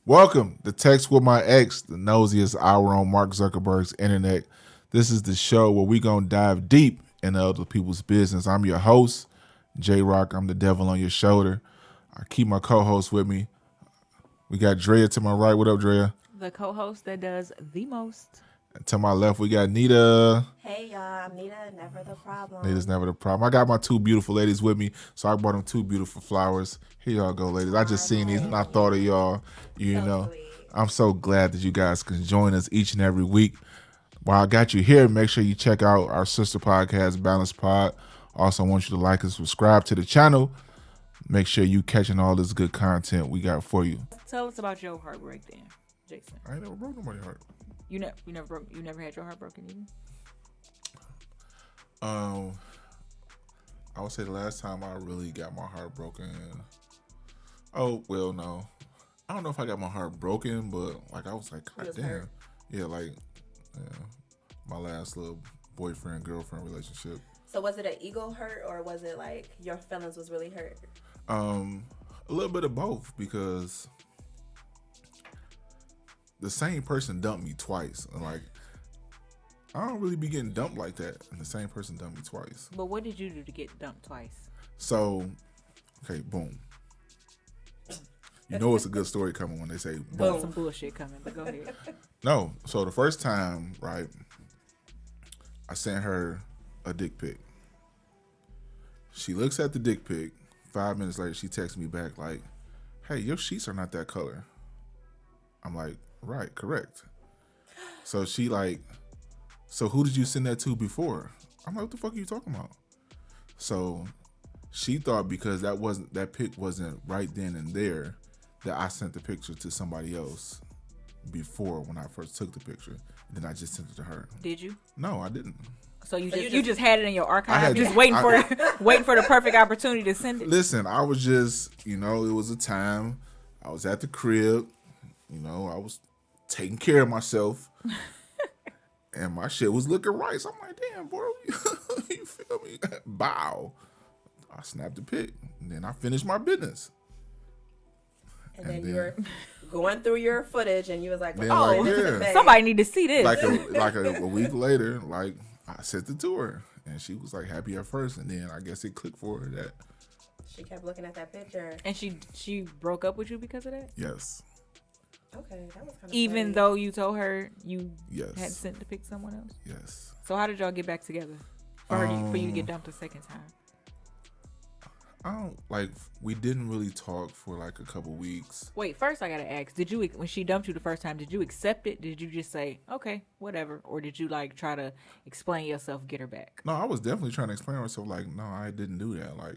Welcome to Text with My Ex, the nosiest hour on Mark Zuckerberg's internet. This is the show where we gonna dive deep into other people's business. I'm your host, J Rock. I'm the devil on your shoulder. I keep my co-host with me. We got Draya to my right. What up, Draya? The co-host that does the most. And to my left, we got Nita. Hey y'all, I'm Nita, never the problem. Nita's never the problem. I got my two beautiful ladies with me, so I brought them two beautiful flowers. Here y'all go, ladies. I just seen these and I thought of y'all. You So know, sweet. I'm so glad that you guys can join us each and every week. While I got you here, make sure you check out our sister podcast, Balance Pod. Also, I want you to like and subscribe to the channel. Make sure you catching all this good content we got for you. Tell us about your heartbreak then, Jason. I ain't never broke nobody's heart. You never had your heart broken either? I would say the last time I really got my heart broken. Oh well, no, I don't know if I got my heart broken, but like I was like, God was damn, hurt. yeah, like my last little boyfriend girlfriend relationship. So was it an ego hurt or was it like your feelings was really hurt? A little bit of both because the same person dumped me twice, and like I don't really be getting dumped like that, and the same person dumped me twice. But what did you do to get dumped twice? So, okay, boom. You know it's a good story coming when they say Well, boom. some bullshit coming, but go ahead. No, so the first time, right, I sent her a dick pic. She looks at the dick pic. 5 minutes later, she texts me back like, "Hey, your sheets are not that color." I'm like, "Right, correct." So she like, "So who did you send that to before?" I'm like, "What the fuck are you talking about?" So she thought because that pic wasn't right then and there that I sent the picture to somebody else before when I first took the picture. And then I just sent it to her. Did you? No, I didn't. So you you just had it in your archive, had- just waiting for the perfect opportunity to send it. Listen, I was just, it was a time I was at the crib, I was taking care of myself. And my shit was looking right. So I'm like, damn, bro, you feel me? Bow. I snapped the pic. And then I finished my business. And then And you were then- going through your footage and you was like, Then, oh, like, this yeah. is bad. Somebody need to see this. Like a week later, like I sent it to her. And she was like happy at first. And then I guess it clicked for her that, She kept looking at that picture. And she broke up with you because of that? yes, Okay, that was kind of Even though you told her you yes, had sent to pick someone else? yes. So how did y'all get back together? For you to get dumped a second time? We didn't really talk for like a couple weeks. Wait, first I gotta ask, when she dumped you the first time, did you accept it? Did you just say, okay, whatever? Or did you like try to explain yourself, get her back? No, I was definitely trying to explain myself. Like, no, I didn't do that. Like,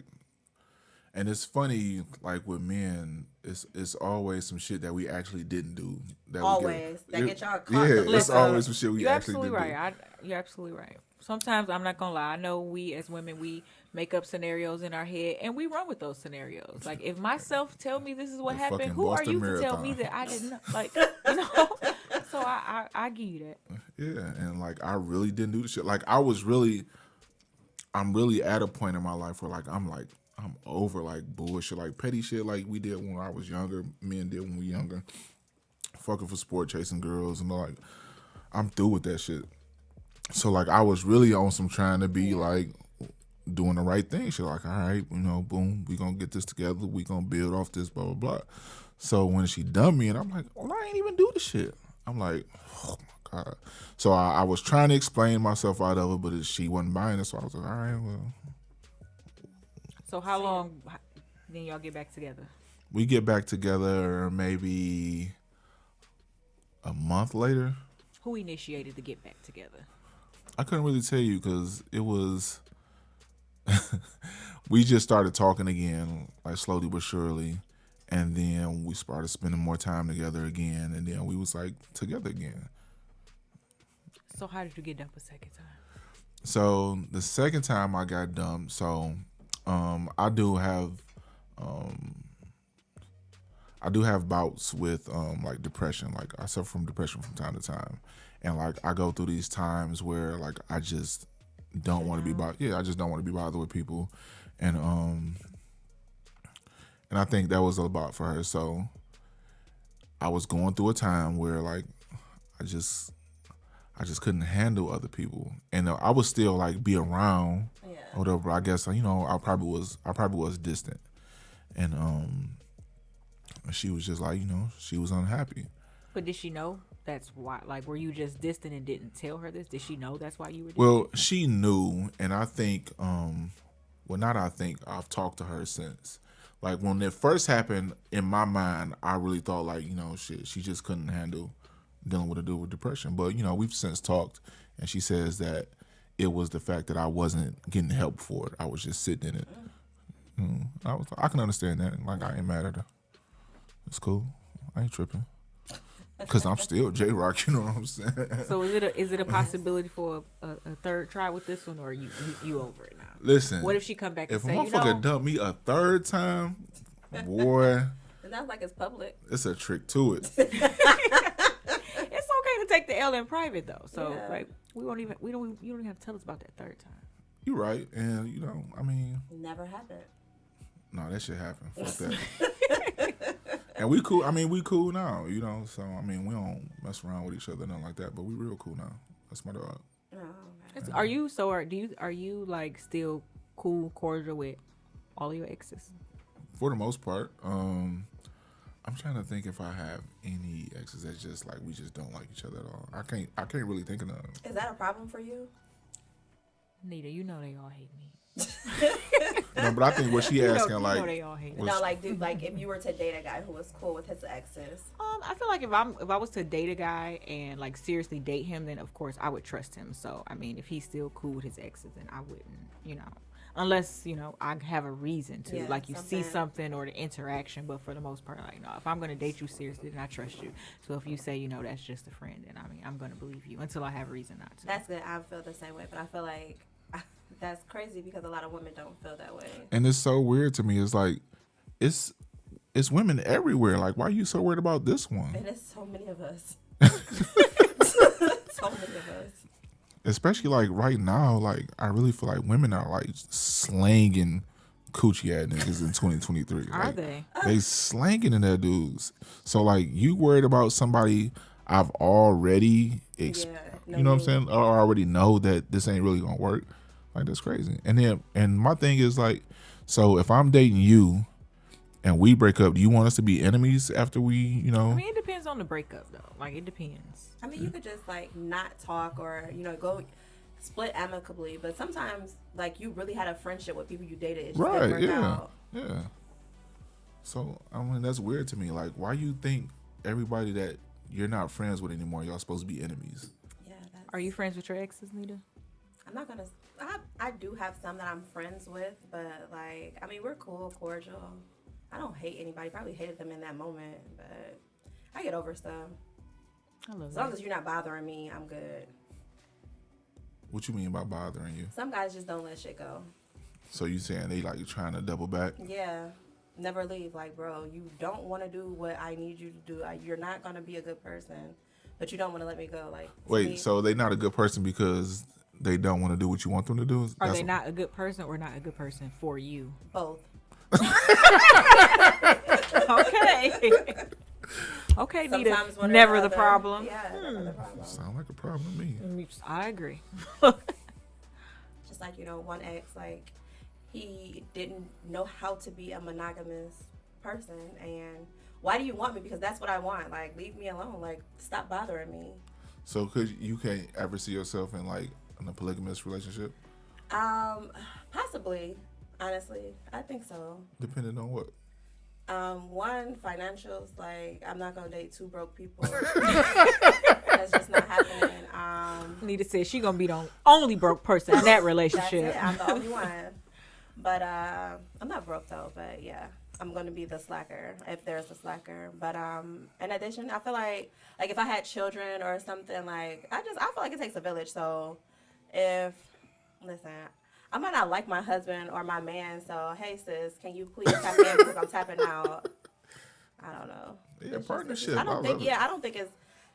and it's funny, like with men, it's always some shit that we actually didn't do. That Always. That get y'all caught. Yeah, the it's fuck always up. some shit we You're actually absolutely didn't right. You're absolutely right. Sometimes I'm not gonna lie. I know we as women we make up scenarios in our head and we run with those scenarios. Like if myself tell me this is what The happened, fucking who are Boston you to tell me Marathon. that I didn't like? So I give you that. do. Yeah, and like I really didn't do the shit. Like I'm really at a point in my life where I'm over like bullshit, like petty shit like we did when I was younger, men did when we younger. Fucking for sport, chasing girls, and like I'm through with that shit. So like I was really on some trying to be like doing the right thing. Shit like, all right, boom, we gonna get this together. We gonna build off this, blah blah blah. So when she dumped me, and I'm like, well, I ain't even do the shit. I'm like, oh my god. So I was trying to explain myself out of it, but she wasn't buying it. So I was like, all right, well. So how long then y'all get back together? We get back together maybe a month later. Who initiated to get back together? I couldn't really tell you because it was. We just started talking again, like slowly but surely, and then we started spending more time together again, and then we was like together again. So how did you get dumped a second time? So the second time I got dumped, I do have bouts with like depression. Like I suffer from depression from time to time, and like I go through these times where like I just don't want to be I just don't want to be bothered with people, and I think that was a lot for her. So I was going through a time where like I just couldn't handle other people, and I would still like be around or whatever. But I guess I probably was distant, and she was just like she was unhappy. But did she know that's why? Like, were you just distant and didn't tell her this? Did she know that's why you were distant? Well, she knew, and I think not I think I've talked to her since. Like when it first happened, in my mind, I really thought like shit, she just couldn't handle dealing with a dude with depression. But we've since talked, and she says that it was the fact that I wasn't getting help for it. I was just sitting in it. I can understand that. Like I ain't mad at her. It's cool. I ain't tripping. Cause I'm still J-Rock, you know what I'm saying? So is it a possibility for a third try with this one, or you over it now? Listen. What if she come back and if say, a motherfucker dump me a third time, boy, It sounds like it's public. it's a trick to it. it's okay to take the L in private though. So like you don't even have to tell us about that third time. You right, and I mean, Never happened. no, that shit happened. Fuck that. And we cool. I mean, we cool now, So I mean, we don't mess around with each other, nothing like that. But we real cool now. That's my dog. Oh, okay. Are you like still cool, cordial with all of your exes? For the most part, I'm trying to think if I have any exes that just like we just don't like each other at all. I can't really think of none. Is that a problem for you? Nita, you know they all hate me. No, but I think what she asking you like know they all hate me. No, like, like if you were to date a guy who was cool with his exes. I feel like if I was to date a guy and like seriously date him, then of course I would trust him. So I mean, if he's still cool with his exes, then I wouldn't, unless I have a reason to, like you see something or the interaction. But for the most part, like no, if I'm gonna date you seriously, then I trust you. So if you say that's just a friend, then I mean I'm gonna believe you until I have a reason not to. That's good. I feel the same way, but I feel like that's crazy because a lot of women don't feel that way. And it's so weird to me. It's like it's women everywhere. Like, why are you so worried about this one? And it's so many of us. So many of us. Especially like right now, like I really feel like women are like slanging coochie at niggas in 2023. Are like, they? They slanging in their dudes. So like you worried about somebody I've already, you know what I'm saying? Or already know that this ain't really gonna work. Like that's crazy. And my thing is like, so if I'm dating you and we break up, do you want us to be enemies after we, I mean, it depends on the breakup though. Like it depends. I mean, you could just like not talk or go split amicably, but sometimes like you really had a friendship with people you dated. It just didn't work out. Yeah. So I mean, that's weird to me. Like, why you think everybody that you're not friends with anymore, y'all supposed to be enemies? Yeah. Are you friends with your exes, Nita? I'm not gonna. I do have some that I'm friends with, but like, I mean, we're cool, cordial. I don't hate anybody. Probably hated them in that moment, but I get over stuff. I love as long as you're not bothering me, I'm good. What you mean by bothering you? Some guys just don't let shit go. So you saying they like trying to double back? Yeah. Never leave. Like, bro, you don't want to do what I need you to do. You're not going to be a good person, but you don't want to let me go. Like, wait, so they not a good person because they don't want to do what you want them to do? Are they not a good person or not a good person for you? Both. Okay. Okay, Nita. Never the problem. Yeah, never the problem. Sound like a problem to me. I agree. Just like, one ex, like, he didn't know how to be a monogamous person. And why do you want me? Because that's what I want. Like, leave me alone. Like, stop bothering me. So you can't ever see yourself in like in a polygamous relationship? Possibly. Honestly, I think so. Depending on what? One, financials. Like, I'm not gonna date two broke people. That's just not happening. Nita said she gonna be the only broke person in that relationship. That's it. I'm the only one. But I'm not broke though. But yeah, I'm gonna be the slacker if there's a slacker. But in addition, I feel like if I had children or something, like I feel like it takes a village. So listen. I might not like my husband or my man, so hey sis, can you please tap in because I'm tapping out? I don't know. Yeah, partnership. I don't think it's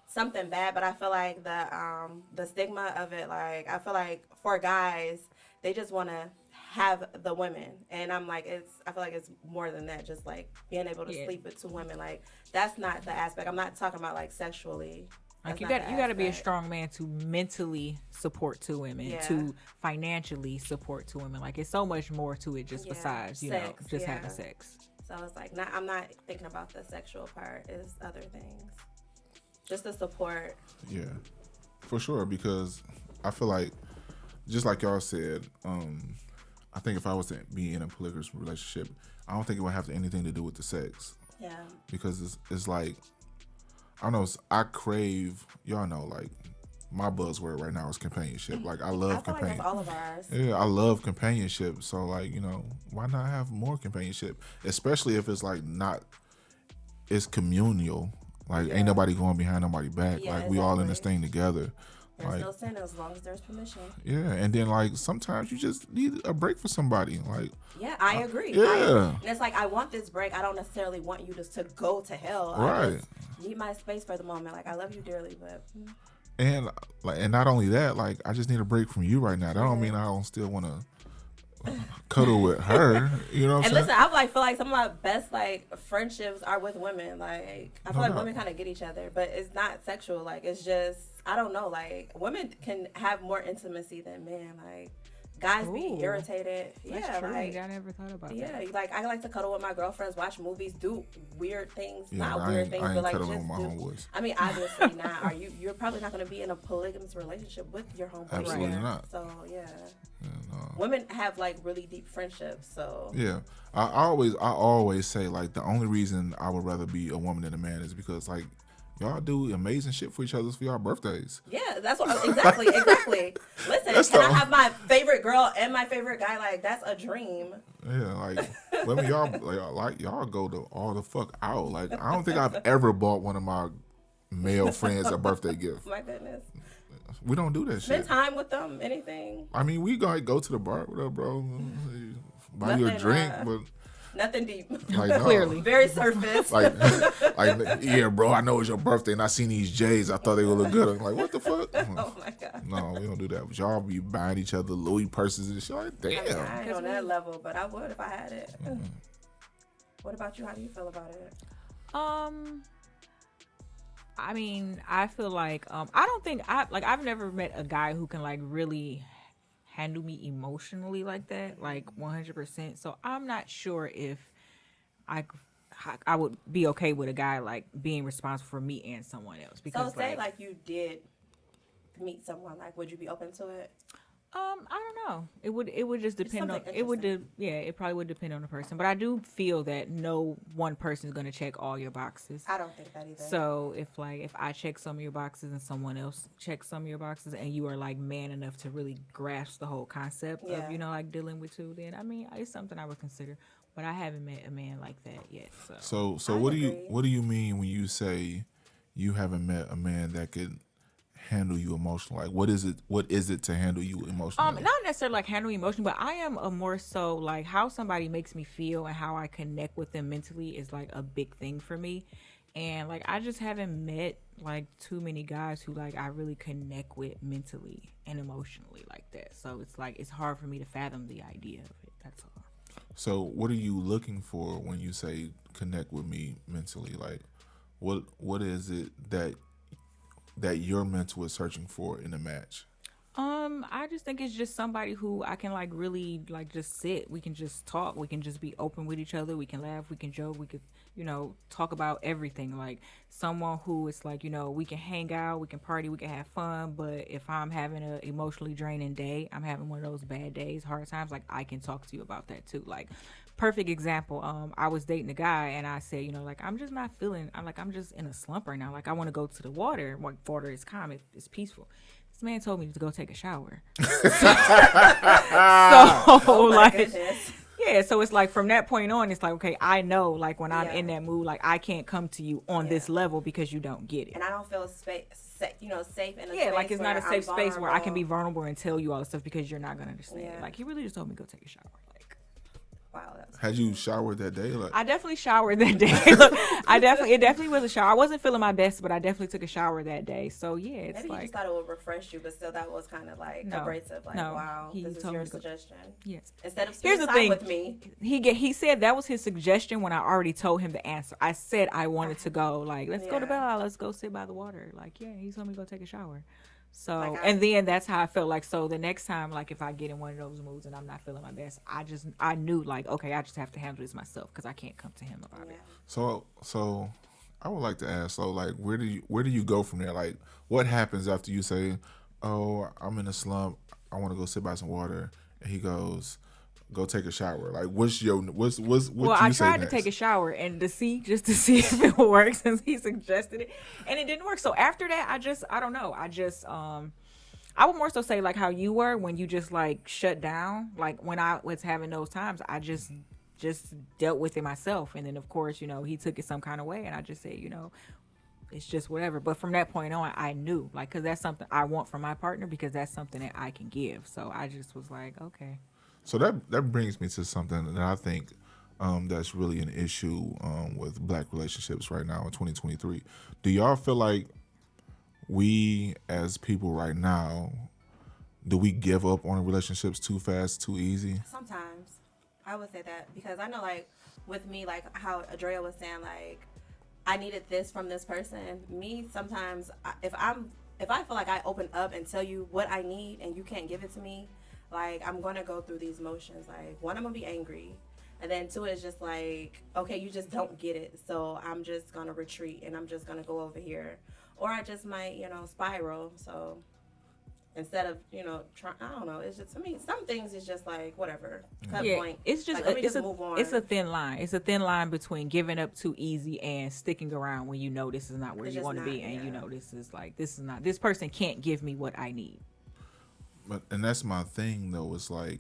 something bad, but I feel like the stigma of it, like I feel like for guys, they just want to have the women, and I'm like, I feel like it's more than that. Just like being able to sleep with two women, like that's not the aspect. I'm not talking about like sexually. Like you got to be a strong man to mentally support two women, to financially support two women. Like it's so much more to it just besides sex, just having sex. So it's like I'm not thinking about the sexual part. It's other things, just the support. Yeah, for sure. Because I feel like, just like y'all said, I think if I was to be in a polygamous relationship, I don't think it would have anything to do with the sex. Yeah. Because it's like, I don't know, I crave, y'all know, like, my buzzword right now is companionship. Like, I love companionship. Like that's all of ours. Yeah, I love companionship. So, like, why not have more companionship? Especially if it's, like, it's communal. Like, ain't nobody going behind nobody's back. Yeah, like, we all in this thing together. There's no sin as long as there's permission. Yeah, and then, like, sometimes you just need a break for somebody. Like, yeah, I agree. Yeah. And it's like, I want this break. I don't necessarily want you just to go to hell. Right. I just need my space for the moment. Like, I love you dearly, but... And not only that, like, I just need a break from you right now. That don't mean I don't still want to cuddle with her. You know what I'm saying? And listen, I feel like some of my best like friendships are with women. Like I feel like women kind of get each other, but it's not sexual. Like it's just I don't know. Like women can have more intimacy than men. Like guys be irritated. That's true. Like I never thought about that. Yeah, like I like to cuddle with my girlfriends, watch movies, do weird things. Yeah, not weird things, but like just with my homeboys. I mean, obviously not. You're probably not going to be in a polygamous relationship with your homeboy. Absolutely not. So yeah. No. Women have like really deep friendships, so yeah. I always say like the only reason I would rather be a woman than a man is because like y'all do amazing shit for each other for y'all birthdays. Yeah, that's what exactly. Listen, I have my favorite girl and my favorite guy? Like that's a dream. Yeah, like women, y'all go to all the fuck out. Like I don't think I've ever bought one of my male friends a birthday gift. My goodness. We don't do that shit. Spend time with them, anything. I mean, we go to the bar, whatever, bro. Buy you a drink, but nothing deep. Like, no. Clearly, very surface. like, yeah, bro. I know it's your birthday, and I seen these J's. I thought they would look good. I'm like, what the fuck? Oh my god. No, we don't do that. But y'all be buying each other Louis purses and shit. Like, damn. I ain't on that level, but I would if I had it. Mm-hmm. What about you? How do you feel about it? I mean, I feel like I don't think I've never met a guy who can like really handle me emotionally like that, like 100%. So I'm not sure if I would be okay with a guy like being responsible for me and someone else. Because so say like you did meet someone, like would you be open to it? I don't know. It would just depend on it probably would depend on the person. But I do feel that no one person is gonna check all your boxes. I don't think that either. So if I check some of your boxes and someone else checks some of your boxes and you are like man enough to really grasp the whole concept of like dealing with two, then I mean it's something I would consider. But I haven't met a man like that yet. So what do you mean when you say you haven't met a man that could handle you emotionally? Like what is it to handle you emotionally? Not necessarily like handle emotion, but I am a more so like how somebody makes me feel and how I connect with them mentally is like a big thing for me. And like I just haven't met like too many guys who like I really connect with mentally and emotionally like that. So it's like it's hard for me to fathom the idea of it. That's all. So what are you looking for when you say connect with me mentally? Like what is it that your mental is searching for in a match? I just think it's just somebody who I can like really like just sit. We can just talk. We can just be open with each other. We can laugh. We can joke. We could, talk about everything. Like someone who is like, we can hang out. We can party. We can have fun. But if I'm having an emotionally draining day, I'm having one of those bad days, hard times, like I can talk to you about that too. Like perfect example. I was dating a guy and I said, like I'm just not feeling. I'm just in a slump right now. Like I want to go to the water. Like water is calm. It's peaceful. This man told me to go take a shower. So it's like from that point on, it's like, okay, I know like when I'm in that mood, like I can't come to you on this level because you don't get it. And I don't feel safe in a space like it's not a safe space where I can be vulnerable and tell you all this stuff because you're not going to understand. Like he really just told me to go take a shower. Like, wow, that's Had you showered that day? Like, I definitely showered that day. It definitely was a shower. I wasn't feeling my best, but I definitely took a shower that day. So yeah, it's maybe like, he just thought it would refresh you, but still that was kind of like No. abrasive. Like, No. wow, He this is told your me to go- suggestion. yes. Instead of Here's spending the time thing. with me. He said that was his suggestion when I already told him the answer. I said I wanted to go, like, let's go to Yeah. Belle, let's go sit by the water. Like, yeah, he told me to go take a shower. So, Like, and then that's how I felt. Like, so the next time, like, if I get in one of those moods and I'm not feeling my best, I knew, like, okay, I just have to handle this myself because I can't come to him about Yeah. it. so I would like to ask. So, like, where do you go from there? Like, what happens after you say, "Oh, I'm in a slump. I want to go sit by some water," and he goes, "Go take a shower." Like, what's what Well, you I say tried next? to take a shower and to see if it works since he suggested it, and it didn't work. So after that, I don't know. I would more so say like how you were when you just like shut down. Like when I was having those times, I just dealt with it myself, and then of course he took it some kind of way, and I just said it's just whatever. But from that point on, I knew like because that's something I want from my partner because that's something that I can give. So I just was like, okay. So that brings me to something that I think that's really an issue with black relationships right now in 2023. Do y'all feel like we as people right now, do we give up on relationships too fast, too easy? Sometimes I would say that because I know like with me like how Draya was saying like I needed this from this person. Me sometimes if I feel like I open up and tell you what I need and you can't give it to me, like I'm gonna go through these motions. Like one, I'm gonna be angry, and then two, it's just like okay, you just don't get it, so I'm just gonna retreat and I'm just gonna go over here, or I just might spiral. So instead of trying, I don't know. It's just to me, some things is just like whatever. Cut point. It's just like, let me just move on. It's a thin line. It's a thin line between giving up too easy and sticking around when you know this is not where It's you just want to be, not, and yeah. this person can't give me what I need. And that's my thing though. It's like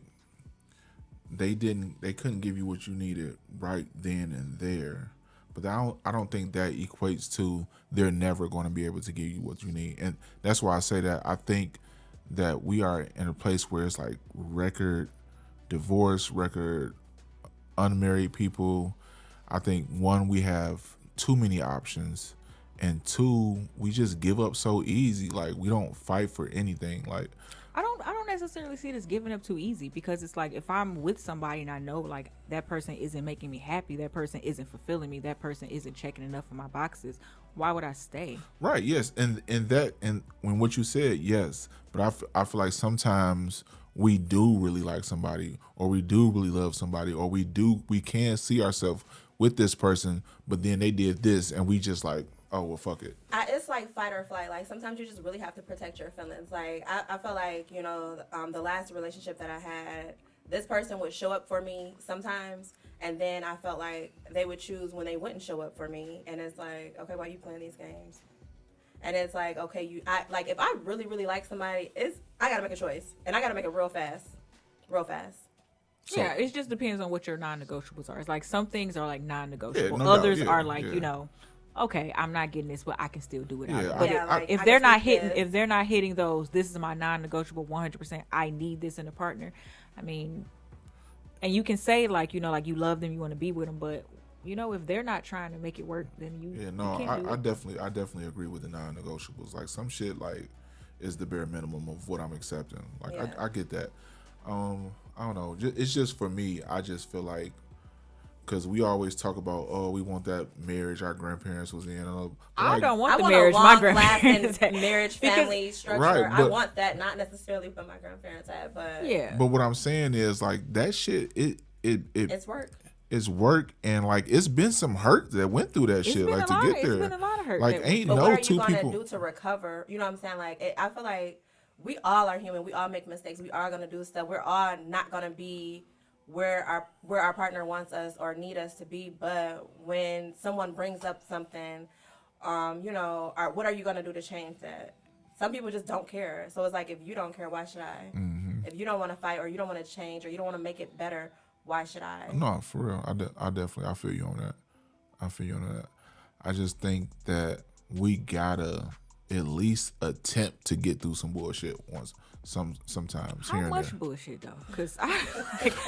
they couldn't give you what you needed right then and there. But I don't think that equates to they're never going to be able to give you what you need. And that's why I say that I think that we are in a place where it's like record divorce, record unmarried people. I think one, we have too many options, and two, we just give up so easy. Like we don't fight for anything. Like I don't necessarily see it as giving up too easy because it's like if I'm with somebody and I know like that person isn't making me happy, that person isn't fulfilling me, that person isn't checking enough of my boxes, why would I stay? right, yes, and when what you said, yes, but I feel like sometimes we do really like somebody, or we do really love somebody, or we can see ourselves with this person, but then they did this, and we just like, oh well, fuck it. It's like fight or flight. Like sometimes you just really have to protect your feelings. Like I feel like the last relationship that I had, this person would show up for me sometimes, and then I felt like they would choose when they wouldn't show up for me, and it's like, okay, why are you playing these games? And it's like, okay, like if I really really like somebody, I gotta make a choice, and I gotta make it real fast. So, yeah, it just depends on what your non-negotiables are. It's like some things are like non-negotiable. Yeah, no doubt. Others Yeah, are like, yeah. Okay, I'm not getting this, but I can still do without Yeah, it. But Yeah, like, if I they're can not speak hitting, this. if they're not hitting those, this is my non-negotiable 100%. I need this in a partner. I mean, and you can say like, like you love them, you want to be with them, but if they're not trying to make it work, then you can't do it. I definitely agree with the non-negotiables. Like some shit like is the bare minimum of what I'm accepting. Like Yeah. I get that. I don't know. It's just for me. I just feel like because we always talk about, oh, we want that marriage our grandparents was in. I don't want I the want marriage a my long-lasting grandparents had. marriage Because- family structure. Right, I but- want that, not necessarily what my grandparents had, but Yeah. But what I'm saying is like that shit. it's work. It's work, and like it's been some hurt that went through that shit. Like to get there, It's been a lot of hurt. like ain't But no what are you two gonna people. do to recover? You know what I'm saying? Like I feel like we all are human. We all make mistakes. We are gonna do stuff. We're all not gonna be where our partner wants us or need us to be. But when someone brings up something, what are you gonna do to change that? Some people just don't care. So it's like, if you don't care, why should I? Mm-hmm. If you don't want to fight, or you don't want to change, or you don't want to make it better, why should I? No, for real. I definitely I feel you on that. I just think that we gotta at least attempt to get through some bullshit once. sometimes How here and much there. bullshit though? Because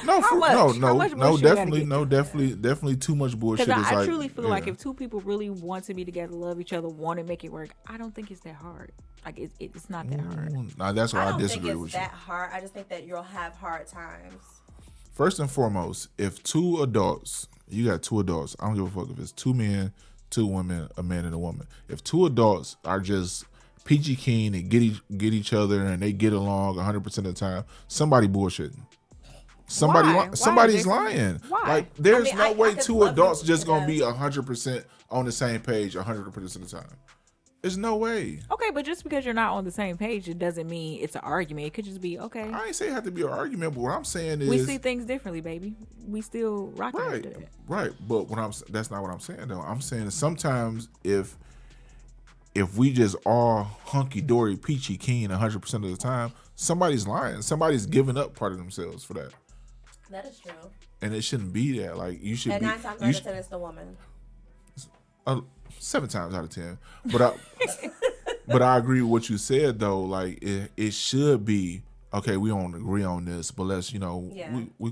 No, how much? How much bullshit you gotta definitely too much bullshit. Because Is I like, truly feel yeah. like if two people really want to be together, love each other, want to make it work, I don't think it's that hard. Like it's not that hard. Nah, that's why I I don't think disagree it's with you. that hard. I just think that you'll have hard times. First and foremost, if two adults, you got two adults. I don't give a fuck if it's two men, two women, a man and a woman. If two adults are just peachy keen and get each other and they get along 100% of the time, somebody bullshitting. Why, Somebody's Jason? lying. Why? Like there's no I way could two love adults you just to gonna death. be 100% on the same page 100% of the time. There's no way. Okay, but just because you're not on the same page, it doesn't mean it's an argument. It could just be okay. I ain't say it have to be an argument, but what I'm saying is We see things differently, baby. We still rocking right, after that. right. But that's not what I'm saying though. I'm saying that sometimes if we just all hunky dory, peachy keen 100% of the time, somebody's lying. Somebody's giving up part of themselves for that. That is true. And it shouldn't be that. Like you should And be. 9 times out of 10, it's the woman. 7 times out of 10. But I agree with what you said though. Like it should be okay. We don't agree on this, but let's we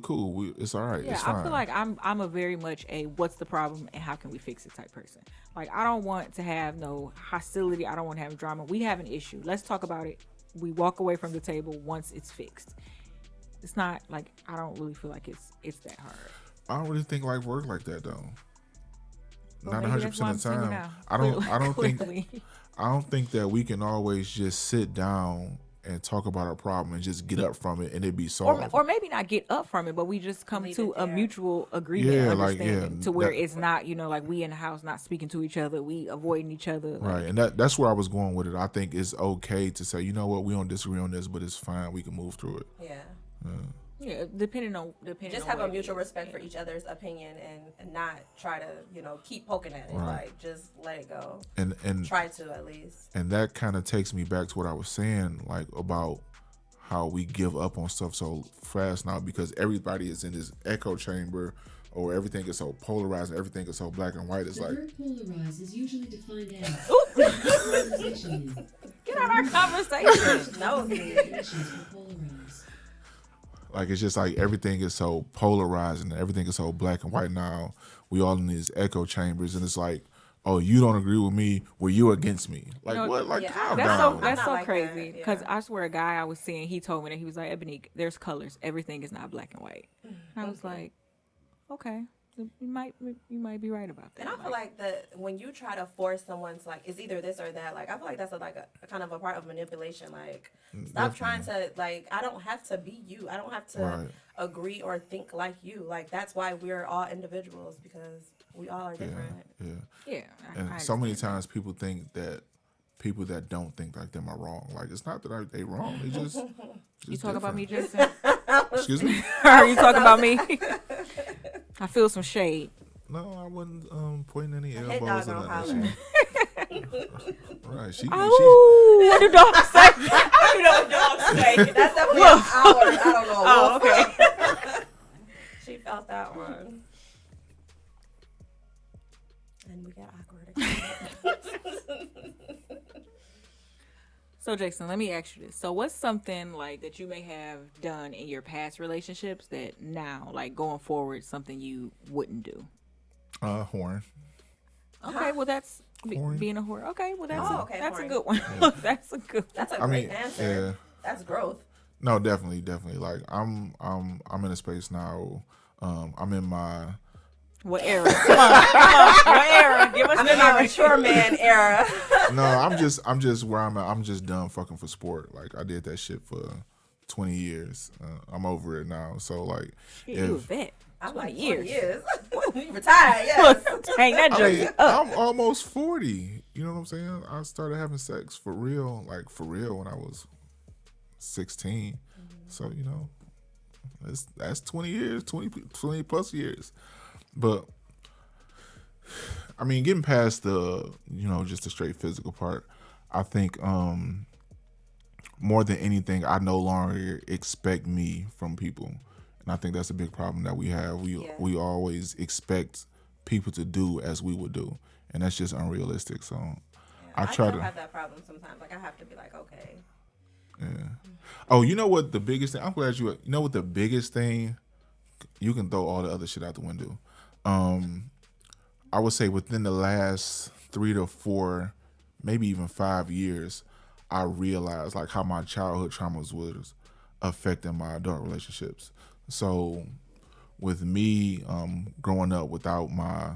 cool. It's all right. Yeah, it's fine. I feel like I'm a very much a what's the problem and how can we fix it type person. Like I don't want to have no hostility. I don't want to have drama. We have an issue. Let's talk about it. We walk away from the table once it's fixed. It's not like I don't really feel like it's that hard. I don't really think life works like that though. Well, Not 100% of the time. I don't think that we can always just sit down and talk about our problem and just get up from it and it be solved. Or maybe not get up from it, but we just come to a mutual agreement, understanding to where it's not, like we in the house not speaking to each other, we avoiding each other. Right, and that's where I was going with it. I think it's okay to say, you know what, we don't disagree on this, but it's fine. We can move through it. Yeah. Yeah, depending on just have a mutual respect for each other's opinion and not try to keep poking at it. Right. Like just let it go and try to at least. And that kind of takes me back to what I was saying, like about how we give up on stuff so fast now because everybody is in this echo chamber, or everything is so polarized and everything is so black and white. It's the like word polarized is usually defined as get out our conversation. No. Like it's just like everything is so polarized and everything is so black and white now. We all in these echo chambers, and it's like, oh, you don't agree with me, well, you against me. Like what? Like calm down. That's so like crazy. that, Because I swear, a guy I was seeing, he told me that he was like, Ebony, there's colors. Everything is not black and white. And I was like, okay. You might be right about that. And I feel like that when you try to force someone to it's either this or that. Like I feel like that's a kind of a part of manipulation. Like stop trying to I don't have to be you. I don't have to agree or think like you. Like that's why we're all individuals because we all are different. Yeah. And so many times people think that people that don't think like them are wrong. Like it's not that they wrong. They just you talk about me, different. Jason? Excuse me? Are you talking about me? I feel some shade. No, I wasn't pointing any Head elbows dog or holler. nothing. Right. What do dogs say? I don't know what dogs say. That's definitely an hour. I don't know. Oh, okay. She felt that one. And we got awkward again. So, Jason, let me ask you this. So, what's something that you may have done in your past relationships that now, going forward, something you wouldn't do? Horn. Okay, well, that's being a whore. Okay, well, that's a good one. That's a good one. That's a great answer. Yeah. That's growth. No, definitely. Like I'm in a space now. I'm in my what era? Come on. What era? Give us I'm in my mature man era. No, I'm just where I'm at. I'm just done fucking for sport. Like I did that shit for 20 years. I'm over it now. So you a vet. I'm 20 years. You retired, yes. Hang that jersey up. I'm almost 40. You know what I'm saying? I started having sex for real, when I was 16. Mm-hmm. So, that's 20 years, 20 plus years. But, I mean, getting past the, just the straight physical part, I think more than anything, I no longer expect me from people. And I think that's a big problem that we have. We always expect people to do as we would do. And that's just unrealistic. So I try to have that problem sometimes. I have to be like, okay, Yeah. Oh, you know what the biggest thing? I'm glad you know what the biggest thing. You can throw all the other shit out the window. I would say within the last 3 to 4, maybe even 5 years, I realized like how my childhood traumas was affecting my adult relationships. So with me growing up without my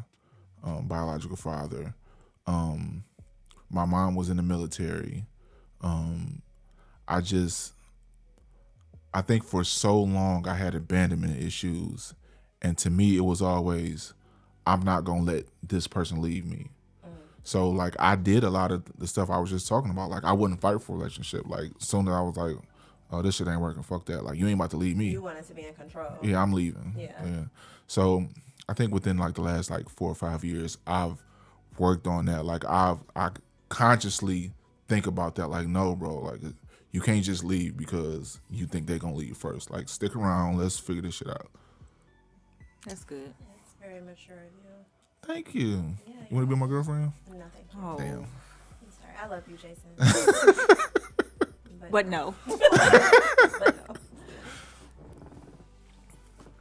biological father, my mom was in the military. I think for so long I had abandonment issues, and to me it was always, I'm not gonna let this person leave me. So like I did a lot of the stuff I was just talking about. Like I wouldn't fight for a relationship. Like soon as I was like, oh, this shit ain't working, fuck that. Like you ain't about to leave me. You wanted to be in control. Yeah, I'm leaving. Yeah. So I think within like the last like 4 or 5 years, I've worked on that. Like I consciously think about that. Like no, bro. Like you can't just leave because you think they're gonna leave first. Like stick around. Let's figure this shit out. That's good. It's very mature of you. Thank you. Yeah, You want to be my girlfriend? No, thank you. Oh. Damn. I'm sorry. I love you, Jason. But no. But no.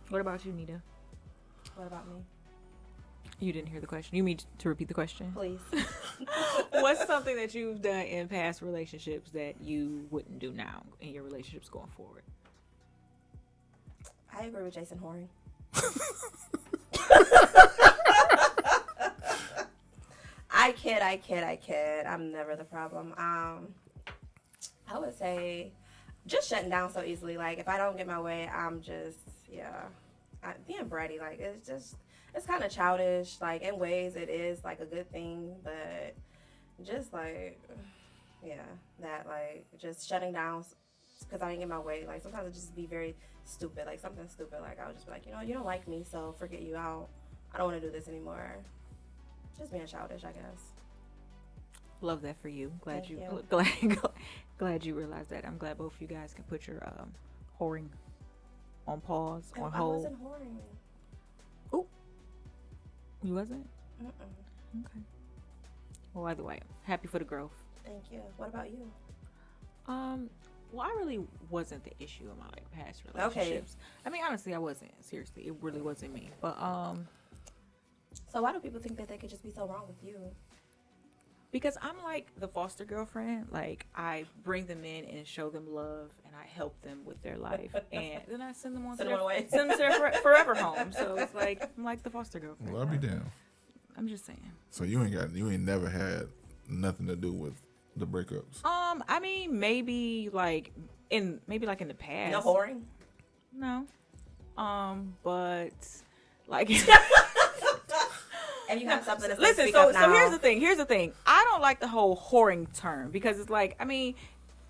What about you, Nita? What about me? You didn't hear the question. You mean to repeat the question? Please. What's something that you've done in past relationships that you wouldn't do now in your relationships going forward? I agree with Jason Horry. I kid. I'm never the problem. I would say just shutting down so easily. Like, if I don't get my way, I'm just, being bratty. Like, it's kind of childish. Like, in ways, it is, like, a good thing. But just, like, just shutting down because I didn't get my way. Like, sometimes it just be very stupid. Like, something stupid. Like, I would just be like, you don't like me, so forget you. I don't want to do this anymore. Just being childish, I guess. Love that for you. Glad Thank you. you. Glad you realized that. I'm glad both of you guys can put your whoring on pause, on I hold. wasn't whoring. Ooh, you wasn't? Mm-mm. Okay. Well, either way, happy for the growth. Thank you. What about you? Well, I really wasn't the issue in my past relationships. I mean, honestly, I wasn't. Seriously, it really wasn't me. But So why do people think that they could just be so wrong with you? because I'm like the foster girlfriend. Like, I bring them in and show them love, and I help them with their life, and then I send them on Send them away. send them to their forever home. So it's like I'm like the foster girlfriend. Well, I'll be damned. I'm just saying. So you ain't never had nothing to do with the breakups. I mean, maybe like in the past. No whoring? No. But like And you have something to say, listen, speak so up now. here's the thing. I don't like the whole whoring term because it's like, I mean,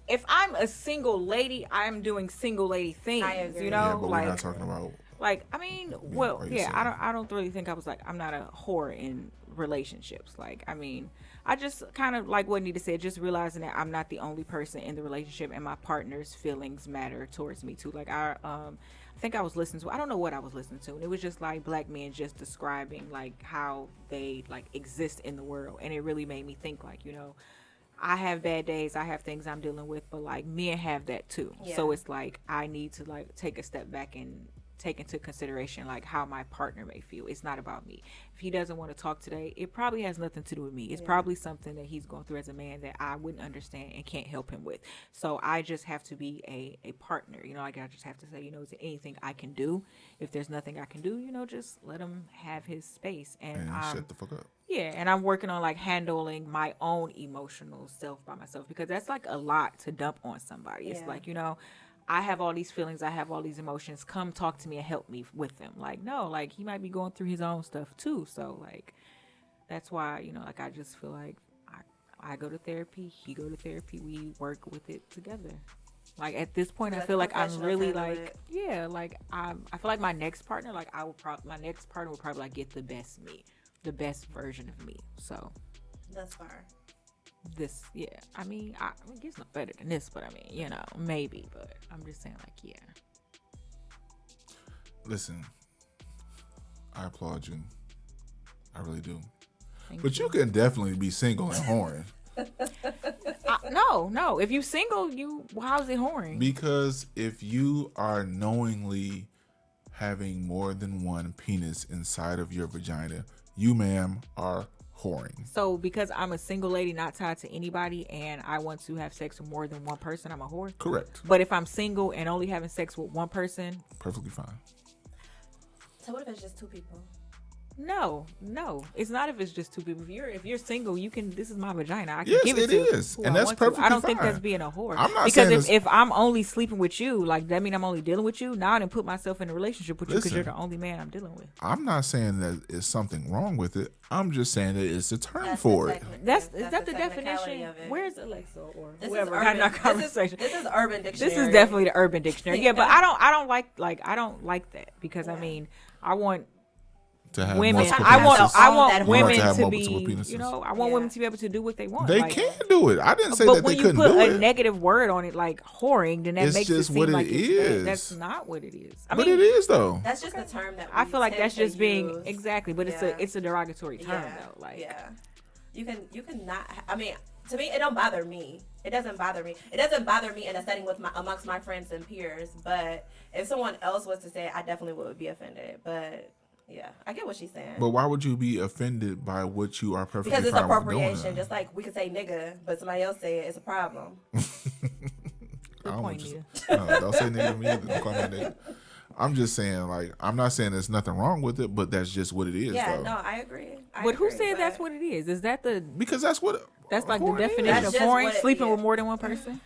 if I'm a single lady, I'm doing single lady things. I agree. You know, Yeah, but like, we're not talking about. like, I mean, well, by yeah, yourself. I don't really think I'm not a whore in relationships. Like, I mean, I just kind of like what Nita said, just realizing that I'm not the only person in the relationship, and my partner's feelings matter towards me too. Like, I think I was listening to, I don't know what I was listening to, and it was just like black men just describing like how they like exist in the world, and it really made me think, like, you know, I have bad days, I have things I'm dealing with, but like men have that too. Yeah. So it's like I need to like take a step back and take into consideration like how my partner may feel. It's not about me. If he doesn't want to talk today, it probably has nothing to do with me. It's probably something that he's going through as a man that I wouldn't understand and can't help him with. So I just have to be a partner. You know, like I just have to say, you know, is there anything I can do? If there's nothing I can do, you know, just let him have his space. And Shut the fuck up. yeah, and I'm working on like handling my own emotional self by myself, because that's like a lot to dump on somebody. It's Yeah. like, you know, I have all these feelings, I have all these emotions. Come talk to me and help me with them. Like, no, like he might be going through his own stuff too. So like, that's why, you know, like I just feel like I go to therapy, he go to therapy, we work with it together. Like at this point, I Let feel like I'm professionals really handle like, it. yeah, like I feel like my next partner, like my next partner will probably like get the best me, the best version of me. So Thus far. this, yeah, I mean, it gets no better than this, but I mean, you know, maybe, but I'm just saying, like, yeah. Listen, I applaud you. I really do. Thank But you can definitely be single and whoring. No, No. If you single, how's it whoring? Because if you are knowingly having more than one penis inside of your vagina, you, ma'am, are whoring. So because I'm a single lady not tied to anybody and I want to have sex with more than one person, I'm a whore? Correct. But if I'm single and only having sex with one person? Perfectly fine. So what if it's just two people? No. It's not if it's just two people. If you're single, you can. This is my vagina. I can Yes, give it to is, who and I that's want to. perfectly I don't think fine. that's being a whore. I'm not because saying if I'm only sleeping with you, like that mean I'm only dealing with you. Now I didn't put myself in a relationship with you because Listen. you're the only man I'm dealing with. I'm not saying that it's something wrong with it. I'm just saying that it's a term That's for the it. Is that's that the technicality definition? of it. Where's Alexa or This whoever is having our urban, conversation? This is Urban Dictionary. This is definitely the Urban Dictionary. Yeah, but I don't like that because I mean I want To have women. multiple I want penises. that women You want to have to multiple be. penises. You know, I want women to be able to do what they want. They like, can do it. I didn't say but that they when you couldn't put do a it. negative word on it, like whoring, then that It's makes just it seem what it like it's bad. is. That's not what it is. But it is though. That's just the term that we I feel like tend that's to just being use. exactly, but it's a derogatory term though. Like you can not. I mean, to me, it don't bother me. It doesn't bother me. It doesn't bother me in a setting with amongst my friends and peers. But if someone else was to say it, I definitely would be offended. But yeah, I get what she's saying. But why would you be offended by what you are perfectly Because it's fine with appropriation. doing? Just like we could say nigga, but somebody else say it, it's a problem. I good don't point, want you- Nita. No, don't say nigga to me either. Don't call me a nigga. I'm just saying, like, I'm not saying there's nothing wrong with it, but that's just what it is, Yeah, though. no, I agree. But who said that's what it is? Is that the Because that's what. that's like the whoring is. definition That's of just whoring? what it Sleeping is. with more than one person?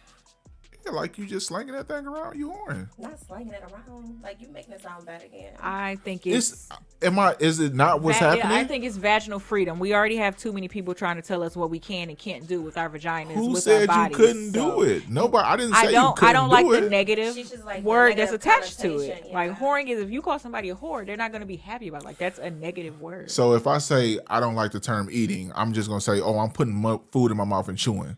Yeah, like you just slanging that thing around, you whoring. Not slanging it around. Like you making it sound bad again. I think Is it not what's Yeah, happening? I think it's vaginal freedom. We already have too many people trying to tell us what we can and can't do with our vaginas. Who with said our you bodies. couldn't So, do it? Nobody. I didn't say you couldn't I don't like do the it. negative She's just like the word that's negative attached to it. connotation, Like yeah. whoring is if you call somebody a whore, they're not going to be happy about it. Like that's a negative word. So if I say I don't like the term eating, I'm just gonna say, oh, I'm putting food in my mouth and chewing.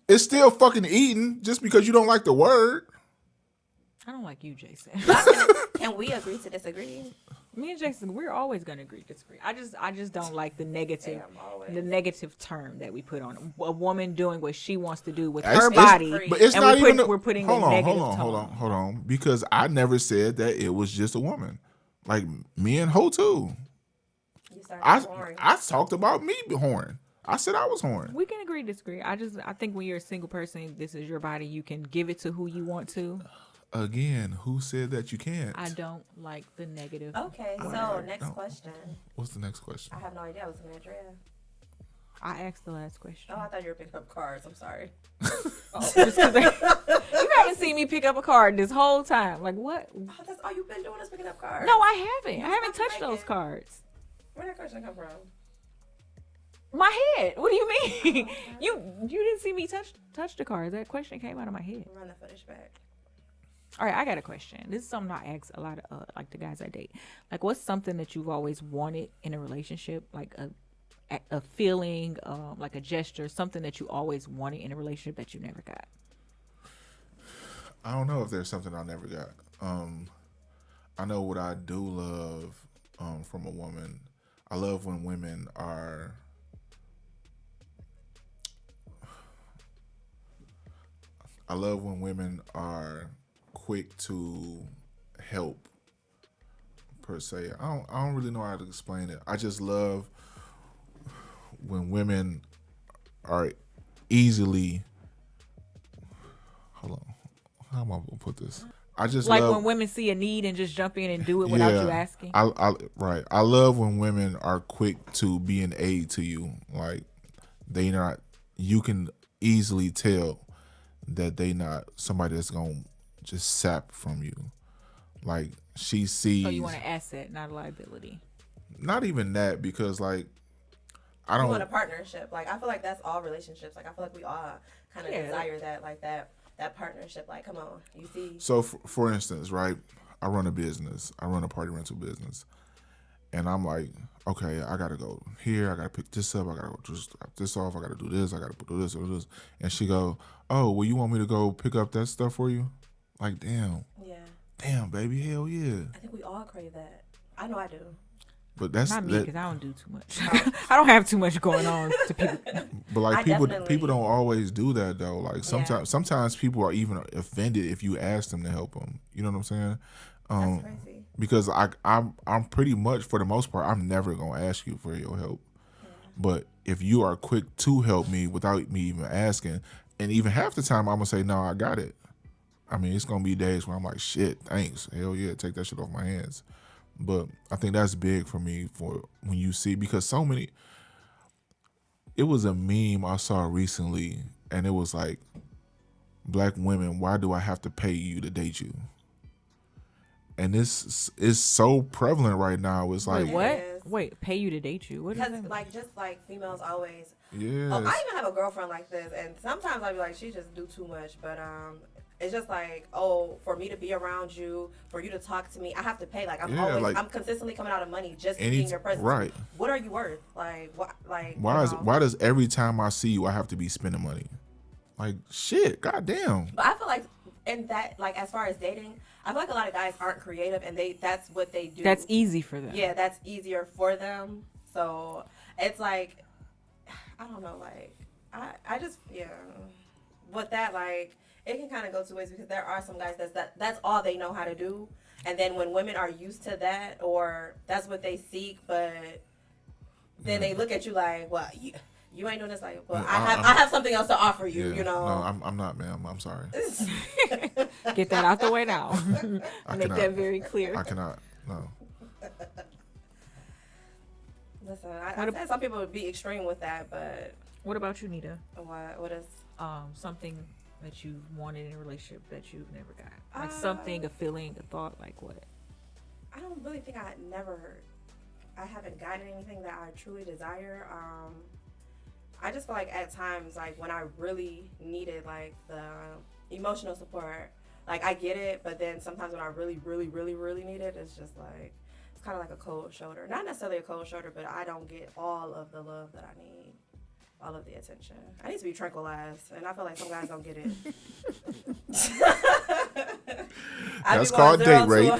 It's still fucking eating just because you don't like the word. I don't like you, Jason. Can we agree to disagree? Me and Jason, we're always going to agree to disagree. I just don't like the negative term that we put on a woman doing what she wants to do with her body. But it's and not even. we're putting hold the on, negative hold on. Because I never said that it was just a woman. Like me and Ho too. You started whoring. I talked about me whoring. I said I was whoring. We can agree to disagree. I think when you're a single person, this is your body. You can give it to who you want to. Again, who said that you can't? I don't like the negative. Okay, so next question. What's the next question? I have no idea. I was looking at Draya. I asked the last question. Oh, I thought you were picking up cards. I'm sorry. Just 'cause you haven't seen me pick up a card this whole time. Like what? Oh, that's all you've been doing is picking up cards. No, I haven't. I haven't Stop touched those making- cards. Where'd that question come from? My head. What do you mean? You didn't see me touch the cards. That question came out of my head. Run the footage back. All right, I got a question. This is something I ask a lot of like the guys I date. Like, what's something that you've always wanted in a relationship? Like a feeling, like a gesture, something that you always wanted in a relationship that you never got. I don't know if there's something I never got. I know what I do love from a woman. I love when women are. I love when women are quick to help. Per se, I don't really know how to explain it. I just love when women are easily. Hold on, how am I gonna put this? I just like love, when women see a need and just jump in and do it without you asking. I love when women are quick to be an aid to you. Like you can easily tell that they not somebody that's gonna just sap from you. Like she sees. So you want an asset, not a liability. Not even that, because like I don't You want a partnership. Like I feel like that's all relationships. Like I feel like we all kind of desire that, like that partnership. Like come on, you see. So for instance, right? I run a business. I run a party rental business, and I'm like, okay, I gotta go here. I gotta pick this up. I gotta go just drop this off. I gotta do this. I gotta do this or this. And she go, oh, well, you want me to go pick up that stuff for you? Like, damn, baby, hell yeah. I think we all crave that. I know I do. But that's Not me, that. because I don't do too much. I don't have too much going on to people. But like I people definitely- don't always do that though. Like Yeah. sometimes people are even offended if you ask them to help them. You know what I'm saying? That's crazy. Because I'm pretty much, for the most part, I'm never gonna ask you for your help. But if you are quick to help me without me even asking, and even half the time I'm gonna say no, I got it. I mean, it's gonna be days where I'm like, shit, thanks, hell yeah, take that shit off my hands. But I think that's big for me for when you see, because so many. It was a meme I saw recently, and it was like, black women, why do I have to pay you to date you? And this is so prevalent right now. It's like, Wait, what? Yes. Wait, pay you to date you? What is Because that? like just like females always. yes. Oh, I even have a girlfriend like this, and sometimes I'll be like, she just do too much. But it's just like, oh, for me to be around you, for you to talk to me, I have to pay. Like I'm consistently coming out of money just to be in your presence. Right. What are you worth? Like what? Like Why does every time I see you I have to be spending money? Like shit, goddamn. But I feel like in that, like as far as dating, I feel like a lot of guys aren't creative, and that's what they do. That's easy for them. Yeah, that's easier for them. So it's like, I don't know, like I just with that, like it can kind of go two ways, because there are some guys that's all they know how to do, and then when women are used to that, or that's what they seek, but then they look at you like, well, you ain't doing this. Like, well, I have something else to offer you. Yeah, You know. No, I'm not, ma'am. I'm sorry. Get that out the way now. I Make cannot. that very clear. I cannot. No. Listen, I said some people would be extreme with that, but What about you, Nita? what is? Something that you wanted in a relationship that you've never got, like something, a feeling, a thought, like what? I don't really think I haven't gotten anything that I truly desire. I just feel like at times, like when I really needed like the emotional support, like I get it, but then sometimes when I really, really, really, really need it, it's just like, it's kind of like a cold shoulder. Not necessarily a cold shoulder, but I don't get all of the love that I need, all of the attention. I need to be tranquilized, and I feel like some guys don't get it. That's called date rape.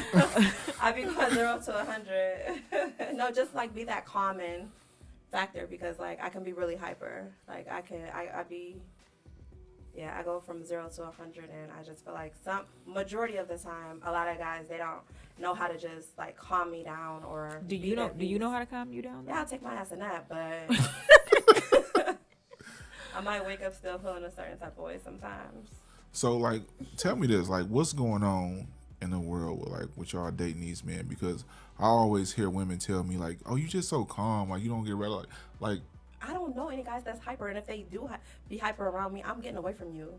I be going 0 to 100. No, just like be that common factor, because like I can be really hyper. Like I go from 0 to 100, and I just feel like some majority of the time, a lot of guys, they don't know how to just like calm me down, or Do you know how to calm you down? Yeah, I'll take my ass a nap, but I might wake up still feeling a certain type of way sometimes. So like, tell me this, like, what's going on in the world with y'all dating these men? Because I always hear women tell me like, oh, you just so calm, like you don't get ready, like. I don't know any guys that's hyper, and if they do be hyper around me, I'm getting away from you,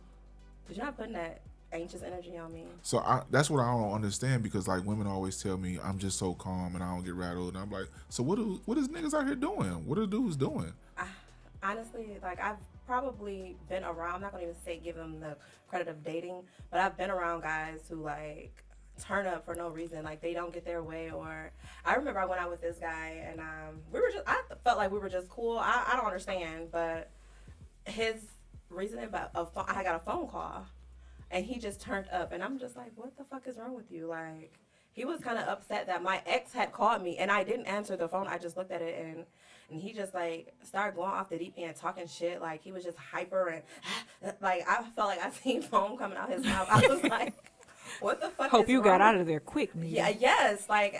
because you're not putting that anxious energy on me. So that's what I don't understand, because like women always tell me I'm just so calm and I don't get rattled, and I'm like, so what is niggas out here doing? What are dudes doing? Honestly, like I've probably been around, I'm not gonna even say give them the credit of dating, but I've been around guys who like turn up for no reason, like they don't get their way. Or I remember I went out with this guy, and I felt like we were just cool. I don't understand, but his reasoning about I got a phone call, and he just turned up, and I'm just like, what the fuck is wrong with you? Like, he was kind of upset that my ex had called me, and I didn't answer the phone. I just looked at it, and he just like started going off the deep end, talking shit. Like he was just hyper, and like I felt like I seen foam coming out his mouth. I was like, what the fuck? Hope is you wrong? got out of there quick, Nita. Yeah, yes, like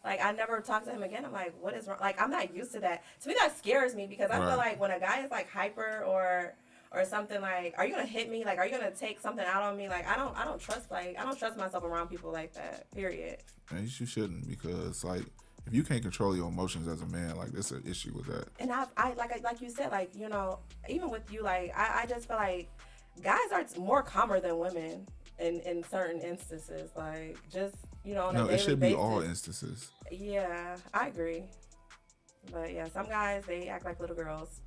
I never talked to him again. I'm like, what is wrong? Like, I'm not used to that. To me, that scares me, because I feel like when a guy is like hyper or something, like, are you gonna hit me? Like, are you gonna take something out on me? Like, I don't trust myself around people like that. Period. And you shouldn't, because like if you can't control your emotions as a man, like there's an issue with that. And I like you said, like, you know, even with you, like I just feel like guys are more calmer than women in certain instances. Like, just, you know, on a daily basis. No, it should be all instances. Yeah, I agree. But yeah, some guys, they act like little girls.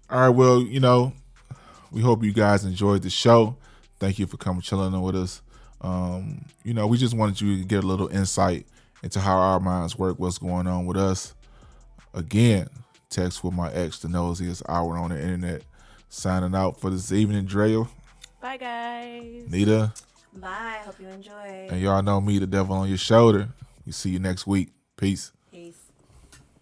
All right, well, you know, we hope you guys enjoyed the show. Thank you for coming chilling with us. You know, we just wanted you to get a little insight into how our minds work, what's going on with us. Again, Text with my ex, the nosiest hour on the internet. Signing out for this evening, Draya. Bye, guys. Nita. Bye. Hope you enjoy. And y'all know me, the devil on your shoulder. We see you next week. Peace.